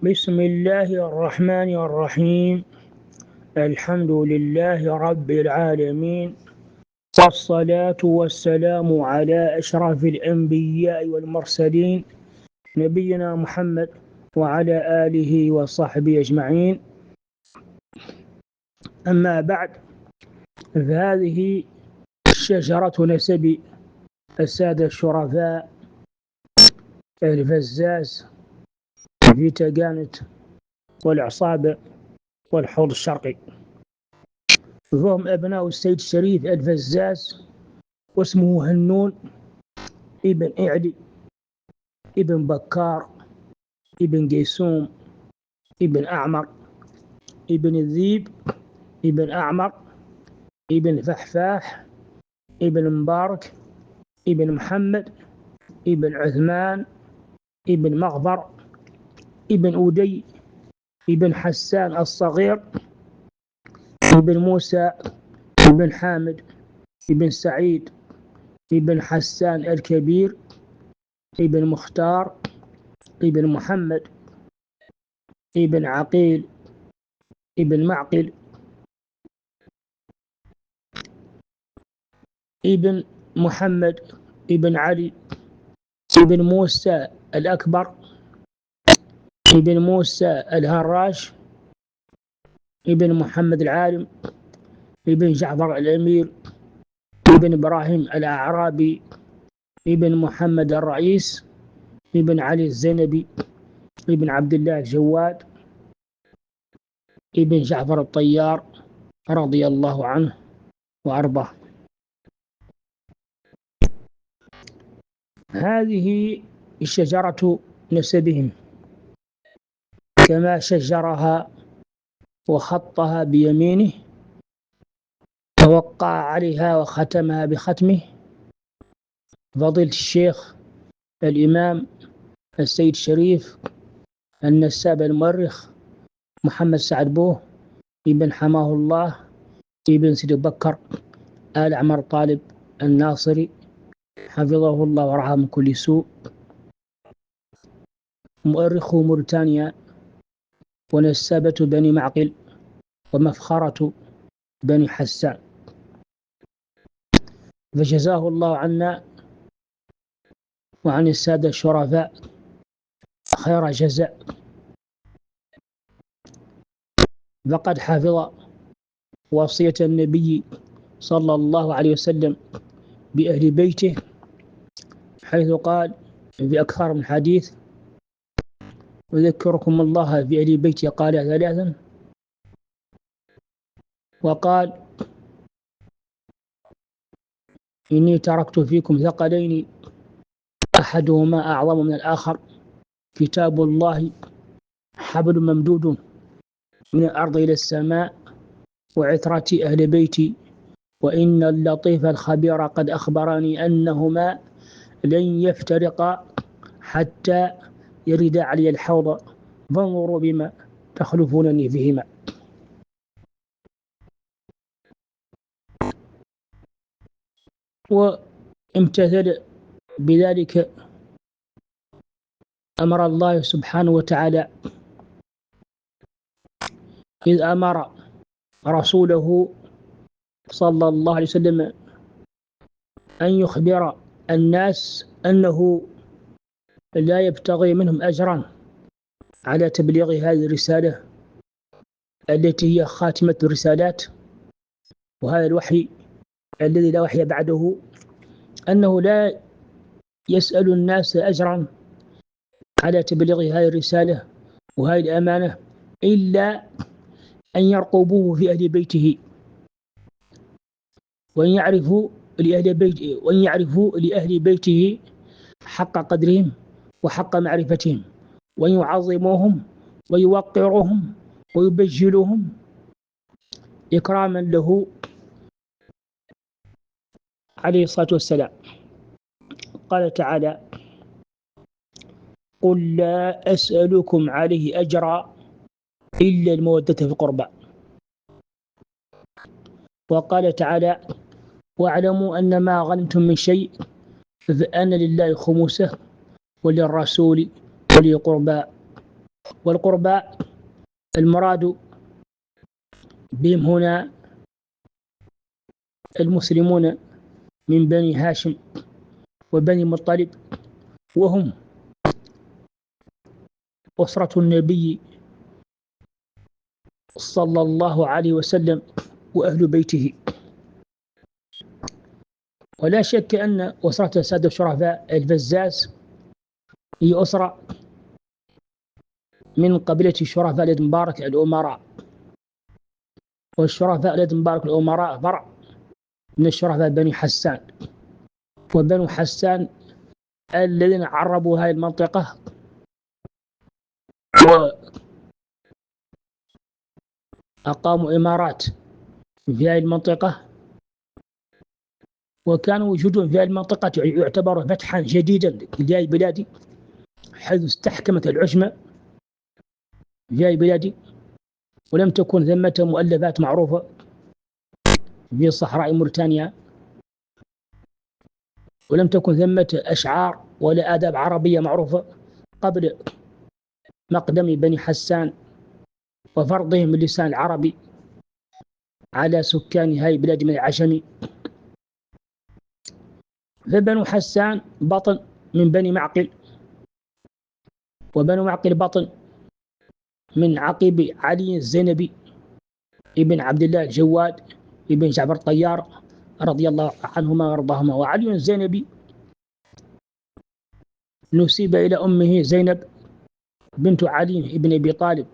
بسم الله الرحمن الرحيم. الحمد لله رب العالمين، والصلاة والسلام على أشرف الأنبياء والمرسلين، نبينا محمد وعلى آله وصحبه أجمعين. أما بعد، فهذه شجرة نسب السادة الشرفاء الفزاز في تقانت والعصابة والحوض الشرقي، وهم أبناء السيد الشريف الفزاز، واسمه هنون ابن إعلي ابن بكار ابن قيسوم ابن أعمر ابن الذيب ابن أعمر ابن فحفاح ابن مبارك ابن محمد ابن عثمان ابن مغفر ابن أودي ابن حسان الصغير ابن موسى ابن حامد ابن سعيد ابن حسان الكبير ابن مختار ابن محمد ابن عقيل ابن معقل ابن محمد ابن علي ابن موسى الأكبر ابن موسى الهراش ابن محمد العالم ابن جعفر الأمير ابن إبراهيم الأعرابي ابن محمد الرئيس ابن علي الزينبي ابن عبد الله الجواد ابن جعفر الطيار رضي الله عنه وأرضاه. هذه شجرة نسبهم، كما شجرها وخطها بيمينه ووقع عليها وختمها بختمه فضيلة الشيخ الإمام السيد شريف النساب المؤرخ محمد سعد بوه ابن حماه الله ابن سيد بكر آل عمر طالب الناصري، حفظه الله ورعاه من كل سوء، مؤرخ موريتانيا ونسابة بني معقل ومفخرة بني حسان، فجزاه الله عنا وعن السادة الشرفاء خير جزاء. فقد حفظ وصية النبي صلى الله عليه وسلم بأهل بيته، حيث قال في أكثر من حديث: أذكركم الله في أهل بيتي قال ثلاثا، وقال: إني تركت فيكم ثقلين أحدهما أعظم من الآخر، كتاب الله حبل ممدود من الأرض إلى السماء، وعترتي أهل بيتي، وإن اللطيف الخبير قد أخبرني أنهما لن يفترقا حتى يرد علي الحوض، فانظروا بما تخلفونني فيهما. وامتثل بذلك أمر الله سبحانه وتعالى، إذ أمر رسوله صلى الله عليه وسلم أن يخبر الناس أنه لا يبتغي منهم أجرا على تبليغ هذه الرسالة التي هي خاتمة الرسالات، وهذا الوحي الذي لا وحي بعده، أنه لا يسأل الناس أجرا على تبليغ هذه الرسالة وهذه الأمانة إلا أن يرقبوه في أهل بيته، وأن يعرفوا لأهل بيته حق قدرهم وحق معرفتهم، وأن يعظموهم ويوقروهم ويبجلوهم إكراما له عليه الصلاة والسلام. قال تعالى: قل لا أسألكم عليه أجرا إلا المودة في القربى. وقال تعالى: واعلموا أن ما غنمتم من شيء فأن لله خمسه وللرسول ولي القربى والقرباء المراد بهم هنا المسلمون من بني هاشم وبني مطلب، وهم أسرة النبي صلى الله عليه وسلم وأهل بيته. ولا شك أن أسرة السادة الشرفاء الفزاز هي أسرة من قبيلة الشرفاء الذين مبارك الأمراء، والشرفاء الذين مبارك الأمراء فرع من الشرفاء بني حسان، وبنو حسان الذين عربوا هذه المنطقة وأقاموا إمارات في هذه المنطقة، وكان وجودهم في هذه المنطقة يعتبر فتحا جديدا لهذه البلاد، حيث استحكمت العجمة في هذه البلاد، ولم تكن ثمة مؤلفات معروفة في صحراء موريتانيا، ولم تكن ثمة أشعار ولا آداب عربية معروفة قبل مقدم بني حسان وفرضهم اللسان العربي على سكان هذه البلاد من العجم. فبنو حسان بطن من بني معقل، وبنو معقل بطن من عقيب علي الزينبي ابن عبد الله الجواد ابن جعفر الطيار رضي الله عنهما وارضاهما. وعلي الزينبي نسب إلى أمه زينب بنت علي بن أبي طالب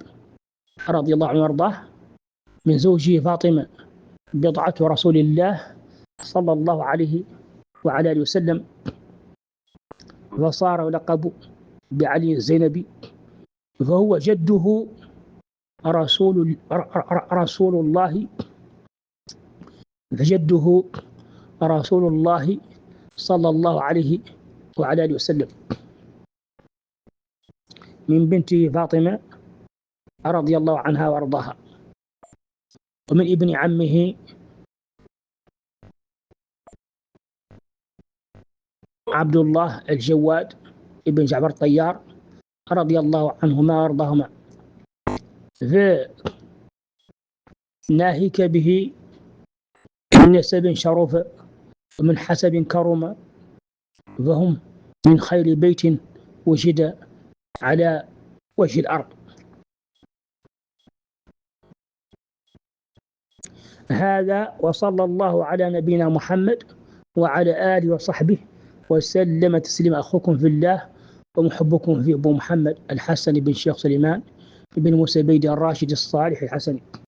رضي الله عنه وارضاه من زوجه فاطمة بضعة رسول الله صلى الله عليه وعلى آله وسلم، فصار لقب بعلي الزينبي، فهو جده رسول الله، فجده رسول الله صلى الله عليه وعلى آله وسلم من بنته فاطمة رضي الله عنها وارضاها، ومن ابن عمه عبد الله الجواد ابن جعفر الطيار رضي الله عنهما وارضاهما. فناهيك به من نسب شرف ومن حسب كرم، فهم من خير بيت وجد على وجه الأرض. هذا وصلى الله على نبينا محمد وعلى آله وصحبه وسلم تسليما. أخوكم في الله ومحبكم في أبو محمد الحسن بن شيخ سليمان بن موسى بيدي الراشد الصالح الحسني.